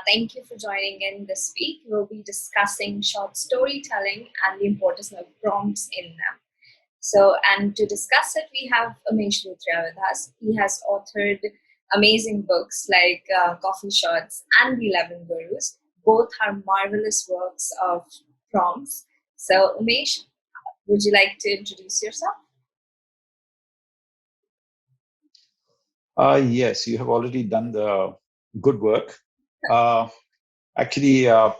Thank you for joining in this week. We'll be discussing short storytelling and the importance of prompts in them. So, and to discuss it, we have Umesh Luthria with us. He has authored amazing books like Coffee Shots and The 11 Gurus. Both are marvelous works of prompts. So, Umesh, would you like to introduce yourself? Yes, you have already done the good work. Actually, I'm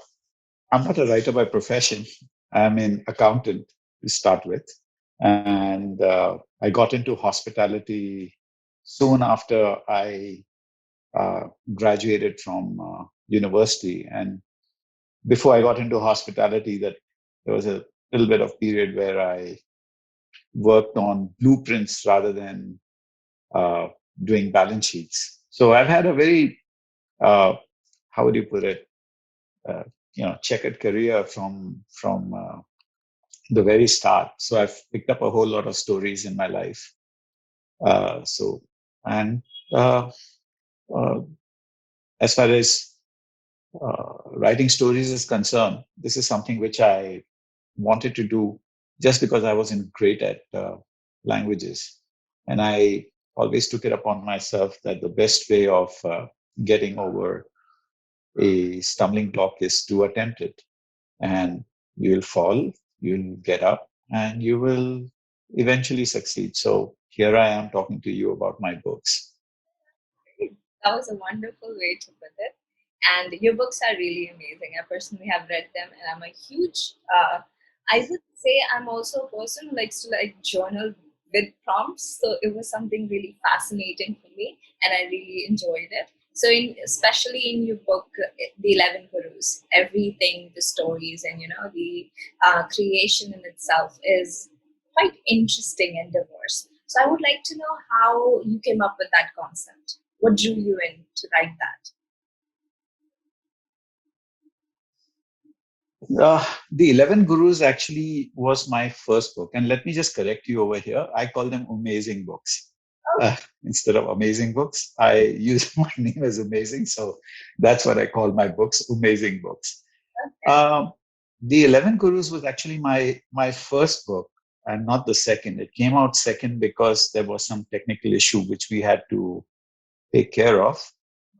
not a writer by profession. I'm an accountant to start with. And I got into hospitality soon after I graduated from university. And before I got into hospitality, that there was a little bit of period where I worked on blueprints rather than uh, doing balance sheets. So I've had a very how would you put it? Uh, checkered career from the very start. So I've picked up a whole lot of stories in my life. So and uh, uh, as far as writing stories is concerned, this is something which I wanted to do just because I wasn't great at languages, and I always took it upon myself that the best way of getting over a stumbling block is to attempt it. And you will fall, you'll get up, and you will eventually succeed. So here I am talking to you about my books. That was a wonderful way to put it. And your books are really amazing. I personally have read them, and I'm a huge. I would say I'm also a person who likes to journal with prompts. So it was something really fascinating for me, and I really enjoyed it. So, especially in your book, The 11 Gurus, everything, the stories, and the creation in itself is quite interesting and diverse. So, I would like to know how you came up with that concept. What drew you in to write that? The 11 Gurus actually was my first book. And let me just correct you over here. I call them amazing books. Instead of amazing books, I use my name as amazing. So that's what I call my books, amazing books. Okay. The 11 Gurus was actually my first book and not the second. It came out second because there was some technical issue which we had to take care of.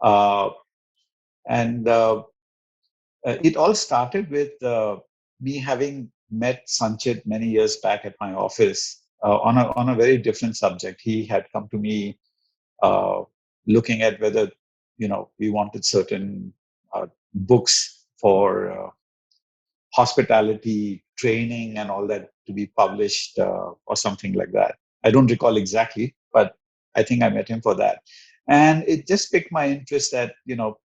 Uh, and It all started with me having met Sanchit many years back at my office on a very different subject. He had come to me looking at whether we wanted certain books for hospitality training and all that to be published or something like that. I don't recall exactly, but I think I met him for that. And it just piqued my interest that,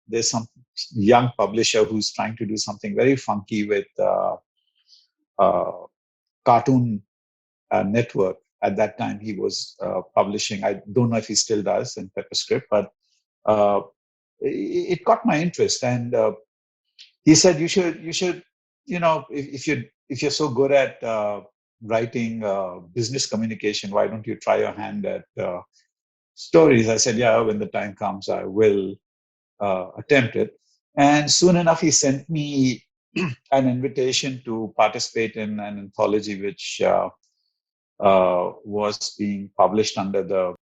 there's some young publisher who's trying to do something very funky with uh, Cartoon Network. At that time, he was publishing, I don't know if he still does in Pepperscript, but uh, it caught my interest. And he said, you should, if you're so good at writing business communication, why don't you try your hand at stories? I said, yeah, when the time comes, I will attempt it. And soon enough, he sent me an invitation to participate in an anthology which was being published under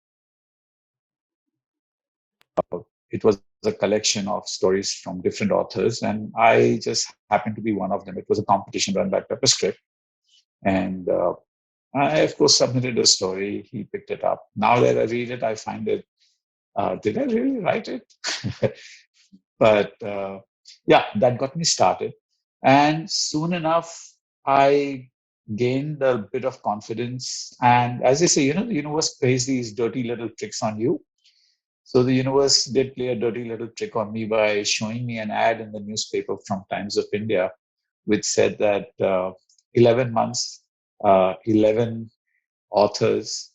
it was a collection of stories from different authors, and I just happened to be one of them. It was a competition run by Pepperscript, and I, of course, submitted a story. He picked it up. Now that I read it, I find it, did I really write it? But yeah, that got me started. And soon enough, I gained a bit of confidence. And as I say, the universe plays these dirty little tricks on you. So the universe did play a dirty little trick on me by showing me an ad in the newspaper from Times of India, which said that 11 months, 11 authors,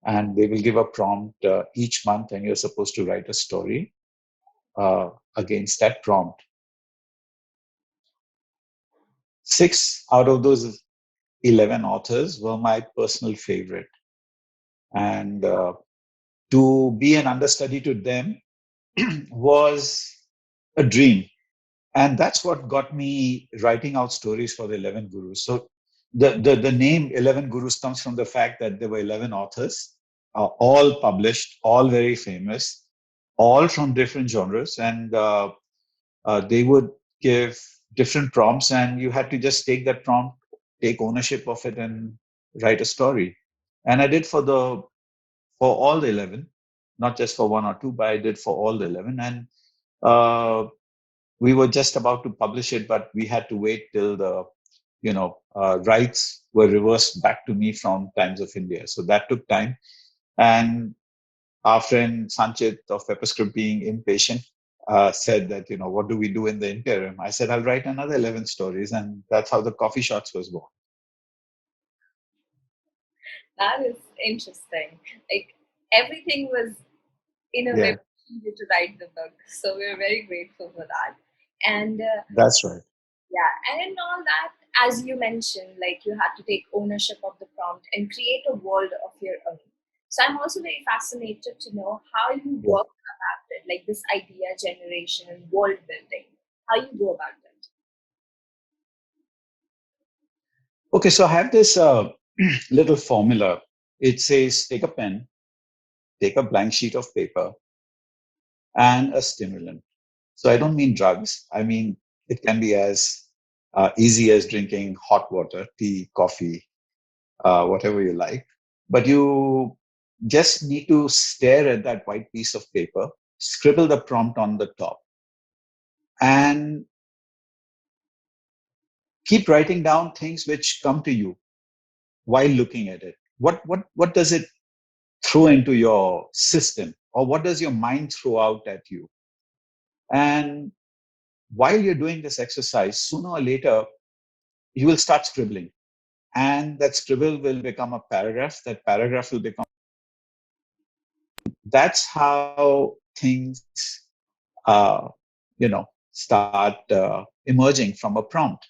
and they will give a prompt each month, and you're supposed to write a story against that prompt. 6 out of those 11 authors were my personal favorite. And to be an understudy to them was a dream. And that's what got me writing out stories for the 11 Gurus. So the name 11 Gurus comes from the fact that there were 11 authors, all published, all very famous, all from different genres. And they would give different prompts, and you had to just take that prompt, take ownership of it, and write a story. And I did for all the 11, not just for one or two, but I did for all the 11. And uh, we were just about to publish it, but we had to wait till the rights were reversed back to me from Times of India. So that took time. And our friend Sanchit of Pepperscript, being impatient, said that, what do we do in the interim? I said, I'll write another 11 stories. And that's how the coffee shots was born. That is interesting. Like everything was in a way Yeah, pushing you to write the book. So we're very grateful for that. And that's right. yeah, and in all that, as you mentioned, like you had to take ownership of the prompt and create a world of your own. So I'm also very fascinated to know how you Yeah. work about it, like this idea generation and world building, how you go about it. Okay, so I have this little formula. It says take a pen, take a blank sheet of paper, and a stimulant. So I don't mean drugs. I mean, it can be as easy as drinking hot water, tea, coffee, whatever you like. But you just need to stare at that white piece of paper, scribble the prompt on the top, and keep writing down things which come to you while looking at it. What does it throw into your system, or what does your mind throw out at you? And while you're doing this exercise, sooner or later, you will start scribbling. And that scribble will become a paragraph. That paragraph will become. That's how things, uh, start emerging from a prompt.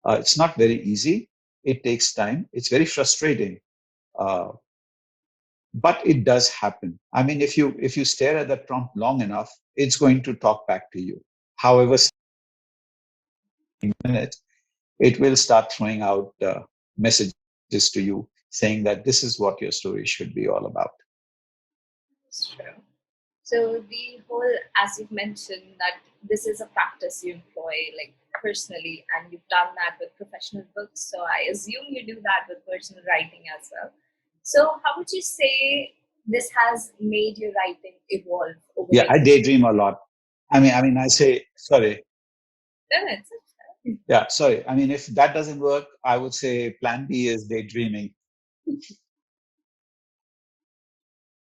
It's not very easy. It takes time. It's very frustrating, uh, but it does happen. I mean, if you stare at that prompt long enough, it's going to talk back to you. However, minutes, it will start throwing out messages to you saying that this is what your story should be all about. It's true. So the whole, as you've mentioned, that this is a practice you employ like personally, and you've done that with professional books. So I assume you do that with personal writing as well. So how would you say this has made your writing evolve over Yeah, the I years? daydream a lot. I say, sorry. No, no, it's okay. Yeah, sorry. I mean, if that doesn't work, I would say plan B is daydreaming.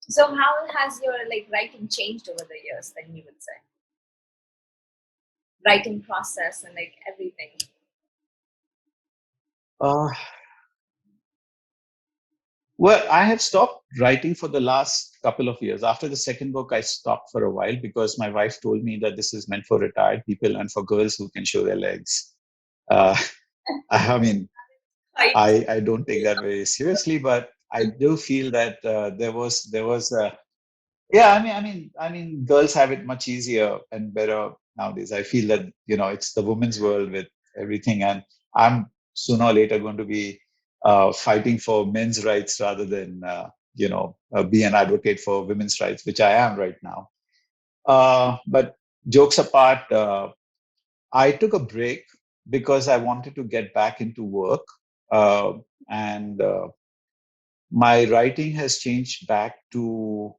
So how has your like writing changed over the years? Then you would say writing process and like everything. Uh, well, I have stopped writing for the last couple of years. After the second book, I stopped for a while because my wife told me that this is meant for retired people and for girls who can show their legs. Uh, I mean, Right. I don't take that very seriously, but I do feel that there was a. Yeah, I mean, girls have it much easier and better nowadays. I feel that it's the women's world with everything, and I'm sooner or later going to be fighting for men's rights rather than be an advocate for women's rights, which I am right now. But jokes apart, I took a break because I wanted to get back into work, uh, and my writing has changed back to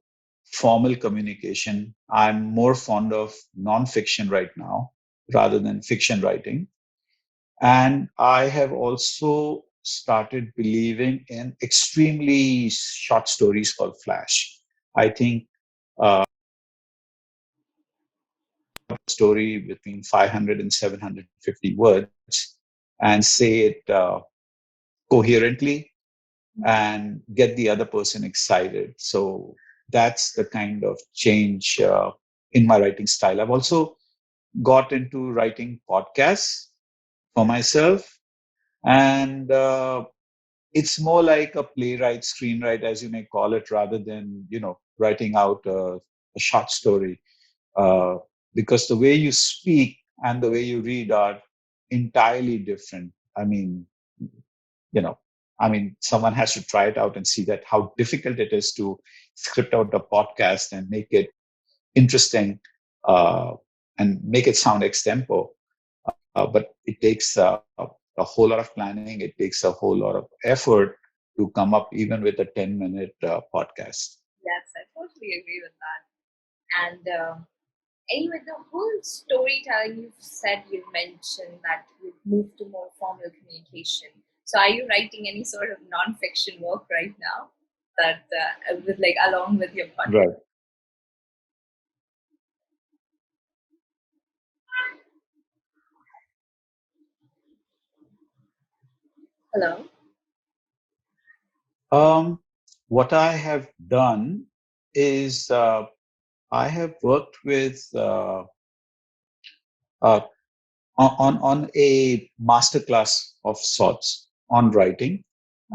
formal communication. I'm more fond of nonfiction right now rather than fiction writing. And I have also started believing in extremely short stories called Flash. I think a story between 500 and 750 words and say it coherently and get the other person excited. So that's the kind of change in my writing style. I've also got into writing podcasts for myself, and it's more like a playwright, screenwriter, as you may call it, rather than writing out a short story. because the way you speak and the way you read are entirely different. I mean, you know, I mean, someone has to try it out and see that how difficult it is to script out a podcast and make it interesting, uh, and make it sound extempo. But it takes a whole lot of planning. It takes a whole lot of effort to come up even with a 10-minute podcast. Yes, I totally agree with that. And anyway, the whole storytelling you've said, you mentioned that you've moved to more formal communication. So are you writing any sort of non-fiction work right now that with like along with your podcast? Right. Hello. Um, what I have done is I have worked with uh, on a masterclass of sorts on writing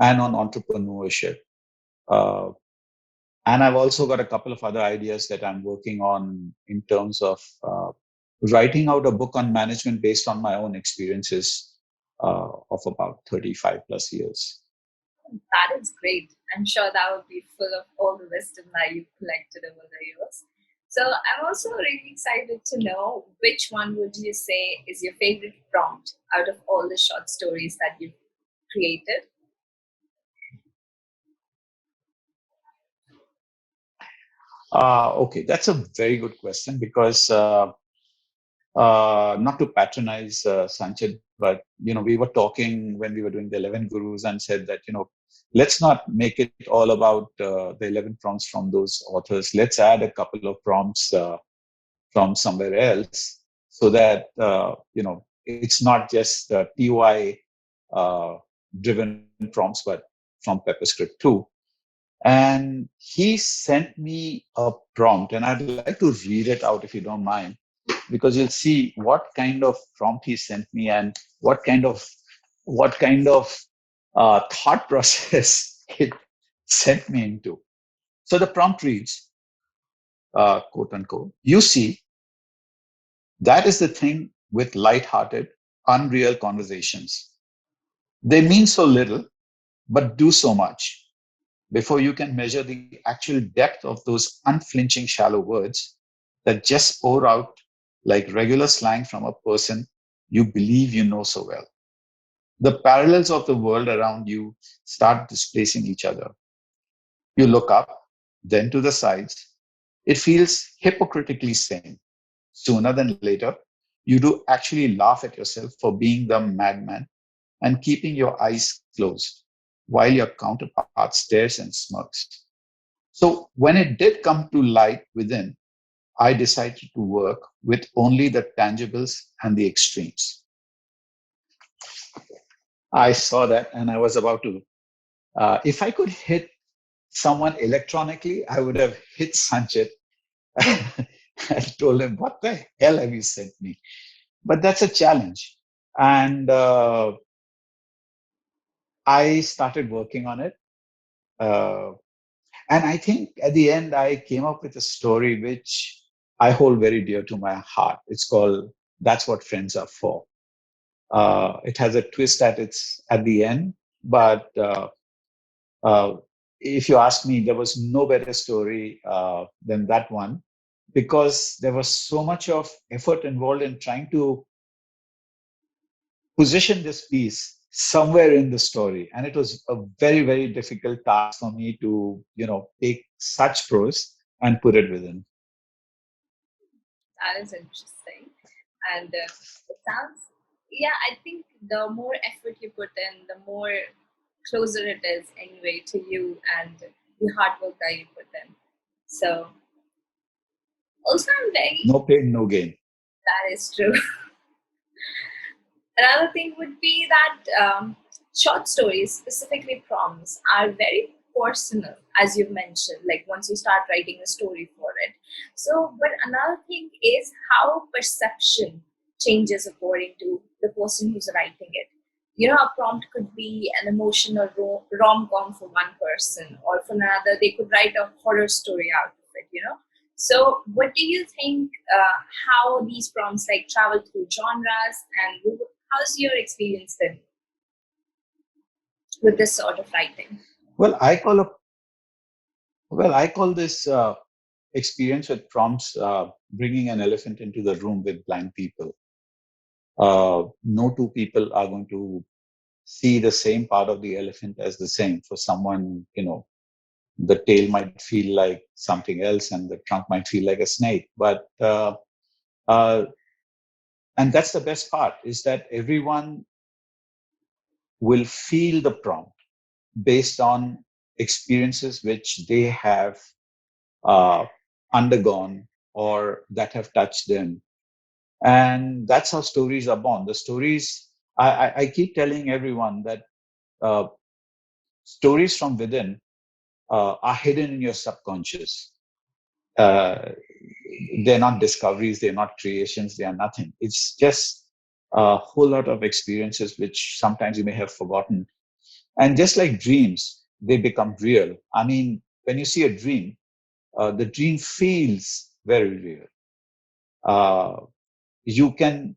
and on entrepreneurship. Uh, and I've also got a couple of other ideas that I'm working on in terms of writing out a book on management based on my own experiences of about 35 plus years. That is great. I'm sure that would be full of all the wisdom that you've collected over the years. So I'm also really excited to know which one would you say is your favorite prompt out of all the short stories that you've created? Okay, that's a very good question because not to patronize Sanchit, but we were talking when we were doing the 11 gurus and said that let's not make it all about the 11 prompts from those authors. Let's add a couple of prompts from somewhere else, so that it's not just TOI driven prompts, but from Pepperscript too. And he sent me a prompt, and I'd like to read it out if you don't mind, because you'll see what kind of prompt he sent me and what kind of thought process it sent me into. So the prompt reads, quote unquote, "You see, that is the thing with light-hearted, unreal conversations. They mean so little, but do so much. Before you can measure the actual depth of those unflinching shallow words that just pour out like regular slang from a person you believe you know so well. The parallels of the world around you start displacing each other. You look up, then to the sides. It feels hypocritically sane. Sooner than later, you do actually laugh at yourself for being the madman and keeping your eyes closed while your counterpart stares and smirks. So when it did come to light within, I decided to work with only the tangibles and the extremes." I saw that and I was about to, if I could hit someone electronically, I would have hit Sanchit. I told him, "What the hell have you sent me?" But that's a challenge. And I started working on it. Uh, and I think at the end, I came up with a story which I hold very dear to my heart. It's called "That's What Friends Are For." It has a twist at the end, but uh, if you ask me, there was no better story than that one, because there was so much of effort involved in trying to position this piece somewhere in the story, and it was a very, very difficult task for me to take such prose and put it within. That is interesting. And it sounds, yeah, I think the more effort you put in, the more closer it is anyway to you and the hard work that you put in. So, also, I'm very, No pain, no gain. that is true. Another thing would be that short stories, specifically prompts, are very personal, as you mentioned, like once you start writing a story for it. So, but another thing is how perception changes according to the person who's writing it. You know, a prompt could be an emotional rom com for one person, or for another, they could write a horror story out of it, you know. So, what do you think? How these prompts like travel through genres, and how's your experience been with this sort of writing? Well, I call this experience with prompts bringing an elephant into the room with blind people. No two people are going to see the same part of the elephant as the same. For someone, the tail might feel like something else, and the trunk might feel like a snake. But uh, and that's the best part, is that everyone will feel the prompt based on experiences which they have uh, undergone or that have touched them. And that's how stories are born. The stories, I keep telling everyone that uh, stories from within are hidden in your subconscious. Uh, they're not discoveries, they're not creations, they are nothing. It's just a whole lot of experiences which sometimes you may have forgotten. And just like dreams, they become real. I mean, when you see a dream, the dream feels very real. Uh, you can,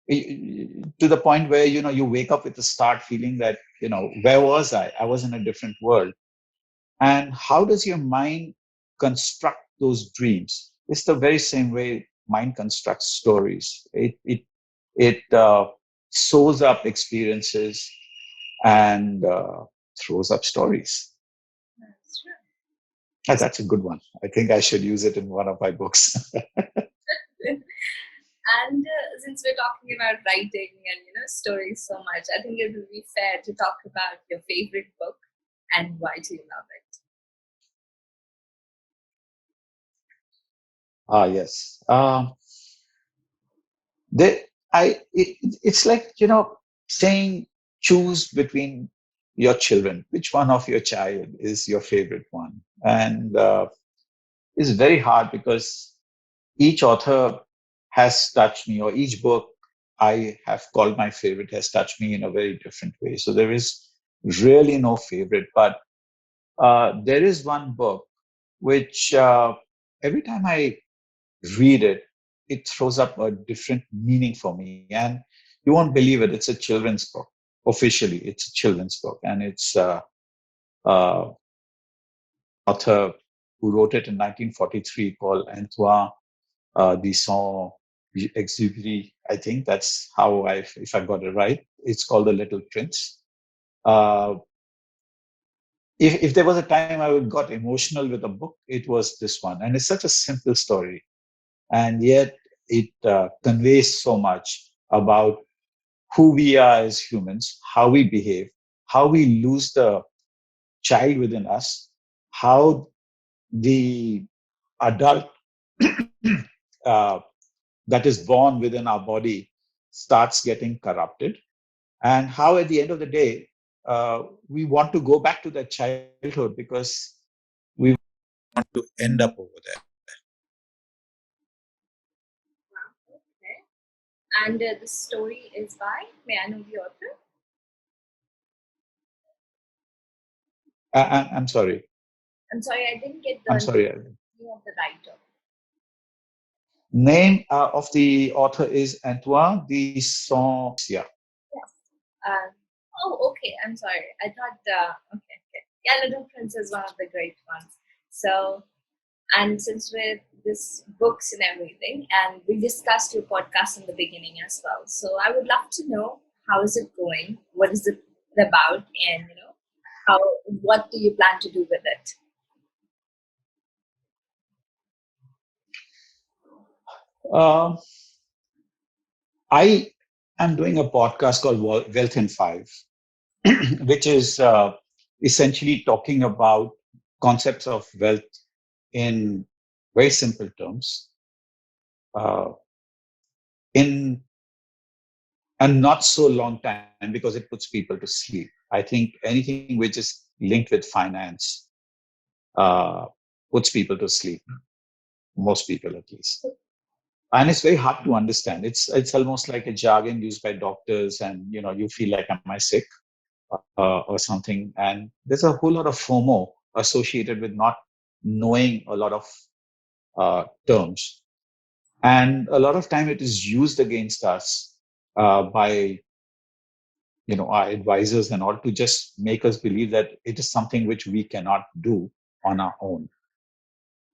to the point where, you wake up with a start feeling that, where was I? I was in a different world. And how does your mind construct those dreams? It's the very same way mind constructs stories. It sews up experiences and throws up stories. That's true. That's a good one. I think I should use it in one of my books. And since we're talking about writing and stories so much, I think it would be fair to talk about your favorite book and why do you love it. Yes. They, it's like, saying choose between your children. Which one of your child is your favorite one? And it's very hard because each author has touched me, or each book I have called my favorite has touched me in a very different way. So there is really no favorite, but there is one book which every time I read it, it throws up a different meaning for me. And you won't believe it, it's a children's book. Officially, it's a children's book. And it's uh, author who wrote it in 1943 called Antoine de Saint-Exupéry. I think that's how if I got it right. It's called The Little Prince. Uh, if there was a time I would got emotional with a book, it was this one. And it's such a simple story. And yet it conveys so much about who we are as humans, how we behave, how we lose the child within us, how the adult uh, that is born within our body starts getting corrupted, and how at the end of the day, we want to go back to that childhood because we want to end up over there. Wow. Okay. And the story is by, may I know the author? I'm sorry. I'm sorry, I didn't get I'm the sorry. name of the writer. Name of the author is Antoine de Saint-Exupéry. Yes. Uh, oh, okay. I'm sorry. I thought, okay, okay. Yeah, Little Prince is one of the great ones. So, and since we're this books and everything, and we discussed your podcast in the beginning as well. So, I would love to know how is it going? What is it about? And, how, what do you plan to do with it? Uh, I am doing a podcast called Wealth in Five, which is essentially talking about concepts of wealth in very simple terms, uh, in a not so long time because it puts people to sleep. I think anything which is linked with finance uh, puts people to sleep, most people at least. And it's very hard to understand. It's almost like a jargon used by doctors, and you feel like, am I sick or something? And there's a whole lot of FOMO associated with not knowing a lot of terms. And a lot of time it is used against us by our advisors and all to just make us believe that it is something which we cannot do on our own.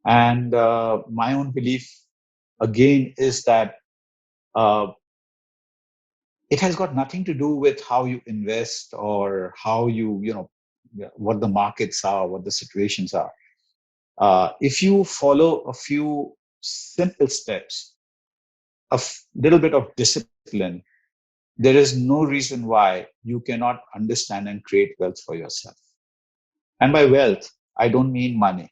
And my own belief again is that uh, it has got nothing to do with how you invest or how what the markets are, what the situations are. If you follow a few simple steps, little bit of discipline, there is no reason why you cannot understand and create wealth for yourself. And by wealth, I don't mean money.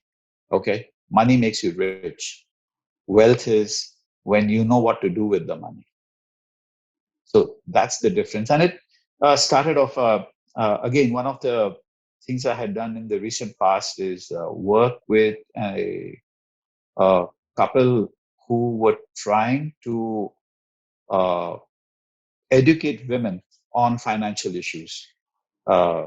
Okay. Money makes you rich. Wealth is when you know what to do with the money. So that's the difference. And it started off, again, one of the things I had done in the recent past is work with a couple who were trying to uh, educate women on financial issues, uh,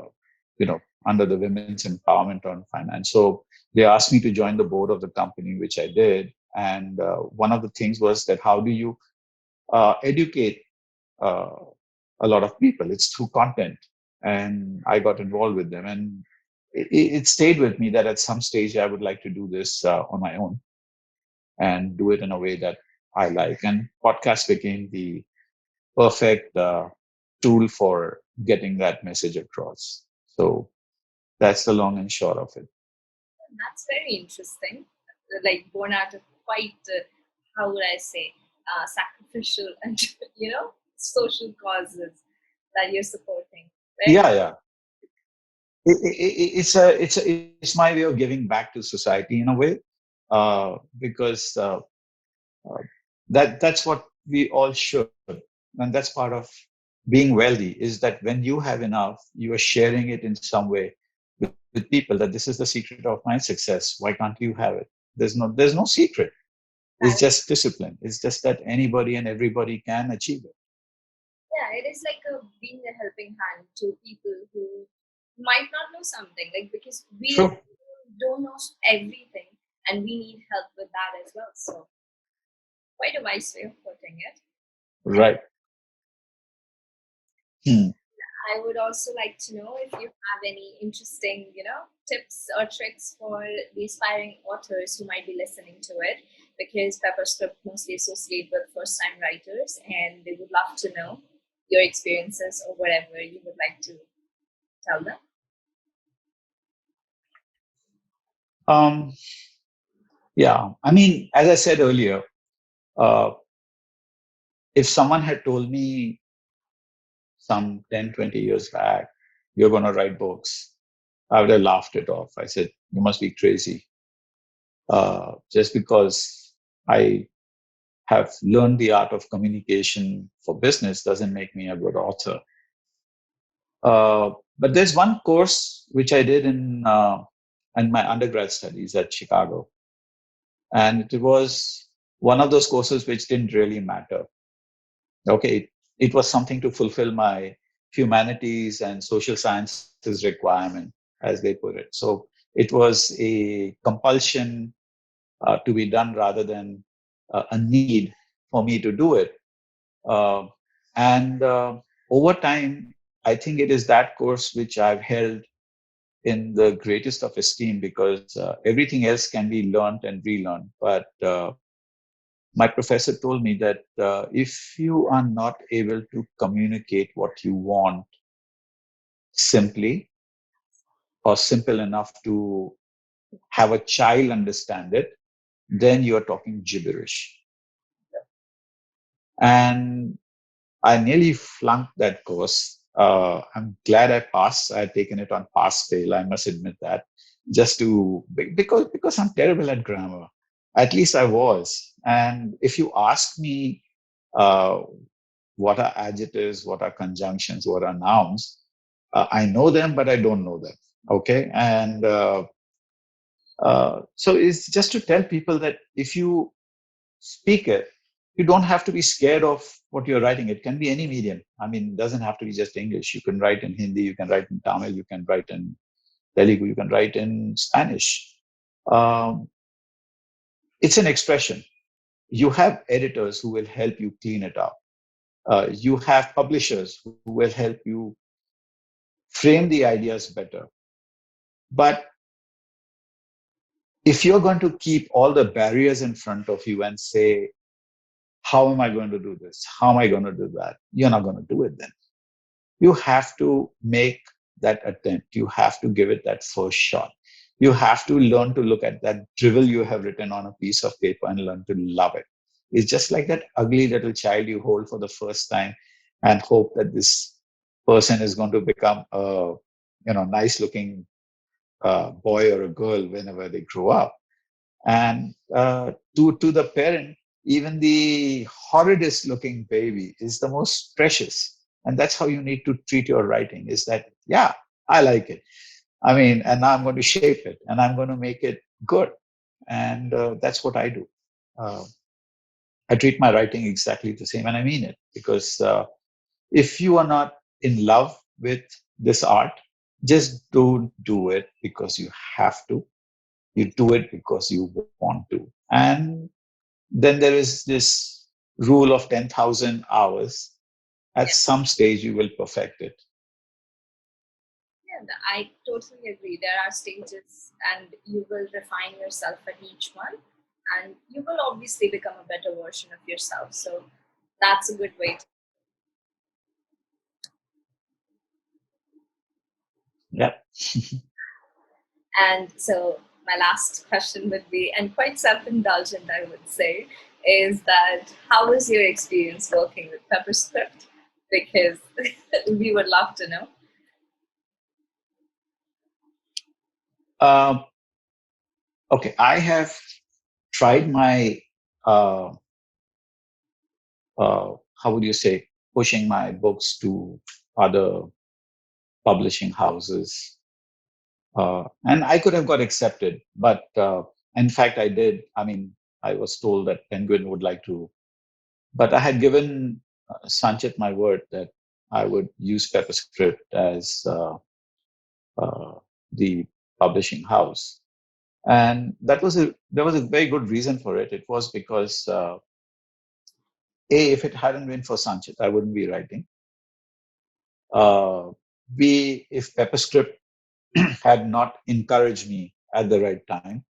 under the women's empowerment on finance. So they asked me to join the board of the company, which I did. And one of the things was that how do you educate uh, a lot of people? It's through content. And I got involved with them. And it stayed with me that at some stage I would like to do this on my own and do it in a way that I like. And podcast became the perfect tool for getting that message across. So that's the long and short of it. That's very interesting. Like born out of quite, how would I say, sacrificial and social causes that you're supporting. Very Yeah, yeah. It's my way of giving back to society in a way, because uh, that's what we all should, and that's part of being wealthy. Is that when you have enough, you are sharing it in some way with people. That this is the secret of my success. Why can't you have it? There's no secret. It's valid. just discipline. It's just that anybody and everybody can achieve it. Yeah, it is like being a helping hand to people who might not know something. Like because we True. don't know everything, and we need help with that as well. So quite a wise way of putting it. And Right. Hmm. I would also like to know if you have any interesting, tips or tricks for the aspiring authors who might be listening to it, because Pepperscript mostly associate with first-time writers, and they would love to know your experiences or whatever you would like to tell them. Um, yeah. I mean, as I said earlier, uh, if someone had told me some 10, 20 years back, you're going to write books, I would have laughed it off. I said, you must be crazy. Just because I have learned the art of communication for business doesn't make me a good author. But there's one course which I did in my undergrad studies at Chicago. And it was one of those courses which didn't really matter. Okay, it was something to fulfill my humanities and social sciences requirement, as they put it. So it was a compulsion to be done rather than a need for me to do it. Uh, and over time, I think it is that course which I've held in the greatest of esteem, because everything else can be learned and relearned. But my professor told me that if you are not able to communicate what you want simply, or simple enough to have a child understand it, then you are talking gibberish. And I nearly flunked that course. I'm glad I passed. I had taken it on pass fail. I must admit that, just to because I'm terrible at grammar. At least I was. And if you ask me, uh, what are adjectives, what are conjunctions, what are nouns, I know them, but I don't know them. Okay, and so it's just to tell people that if you speak it, you don't have to be scared of what you're writing. It can be any medium. I mean, it doesn't have to be just English. You can write in Hindi, you can write in Tamil, you can write in Telugu, you can write in Spanish. Um, it's an expression. You have editors who will help you clean it up. You have publishers who will help you frame the ideas better. But if you're going to keep all the barriers in front of you and say, how am I going to do this? How am I going to do that? You're not going to do it then. You have to make that attempt. You have to give it that first shot. You have to learn to look at that drivel you have written on a piece of paper and learn to love it. It's just like that ugly little child you hold for the first time and hope that this person is going to become a nice looking boy or a girl whenever they grow up. And to the parent, even the horridest looking baby is the most precious. And that's how you need to treat your writing, is that, yeah, I like it. I mean, and now I'm going to shape it and I'm going to make it good. And that's what I do. Uh, I treat my writing exactly the same, and I mean it, because if you are not in love with this art, just don't do it because you have to. You do it because you want to. And then there is this rule of 10,000 hours. At Yeah, some stage, you will perfect it. yeah, I totally agree. There are stages, and you will refine yourself at each one, and you will obviously become a better version of yourself. So that's a good way to. Yeah. And so my last question would be, and quite self-indulgent, I would say, is that how was your experience working with Pepperscript? Because we would love to know. Um, okay. I have tried my, uh, how would you say, pushing my books to other publishing houses. And I could have got accepted, but in fact, I did. I mean, I was told that Penguin would like to, but I had given Sanchit my word that I would use Pepperscript as the publishing house, and there was a very good reason for it. It was because a, if it hadn't been for Sanchit, I wouldn't be writing. B, if Pepperscript had not encouraged me at the right time,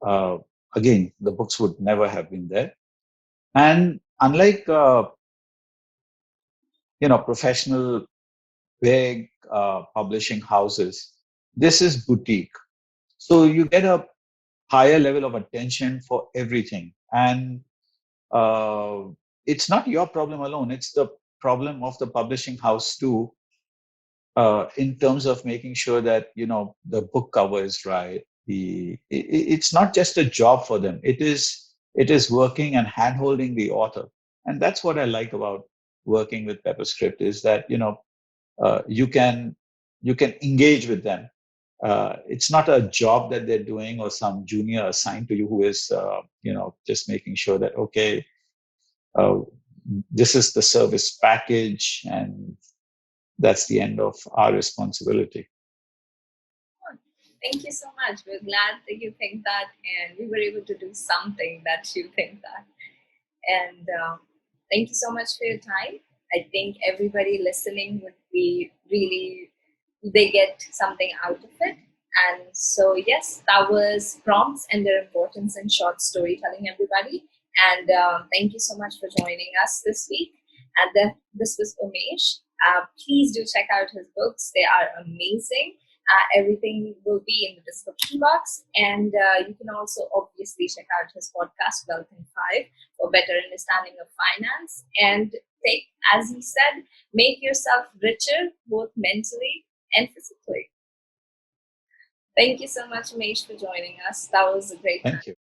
uh, again the books would never have been there. And unlike professional big publishing houses, this is boutique. So you get a higher level of attention for everything. And uh, it's not your problem alone, it's the problem of the publishing house too, in terms of making sure that the book cover is right. It's not just a job for them. It is working and handholding the author, and that's what I like about working with Pepperscript, is that you can engage with them. It's not a job that they're doing or some junior assigned to you who is just making sure that, okay, uh, this is the service package and that's the end of our responsibility. Thank you so much. We're glad that you think that, and we were able to do something that you think that. And thank you so much for your time. I think everybody listening would be really, they get something out of it. And so, yes, that was prompts and their importance in short storytelling, everybody. And thank you so much for joining us this week. And this was Umesh. Please do check out his books, they are amazing. Everything will be in the description box. And you can also obviously check out his podcast, Wealth in Five, for better understanding of finance. And take, as he said, make yourself richer, both mentally and physically. Thank you so much, Umesh, for joining us. That was a great Thank time. you.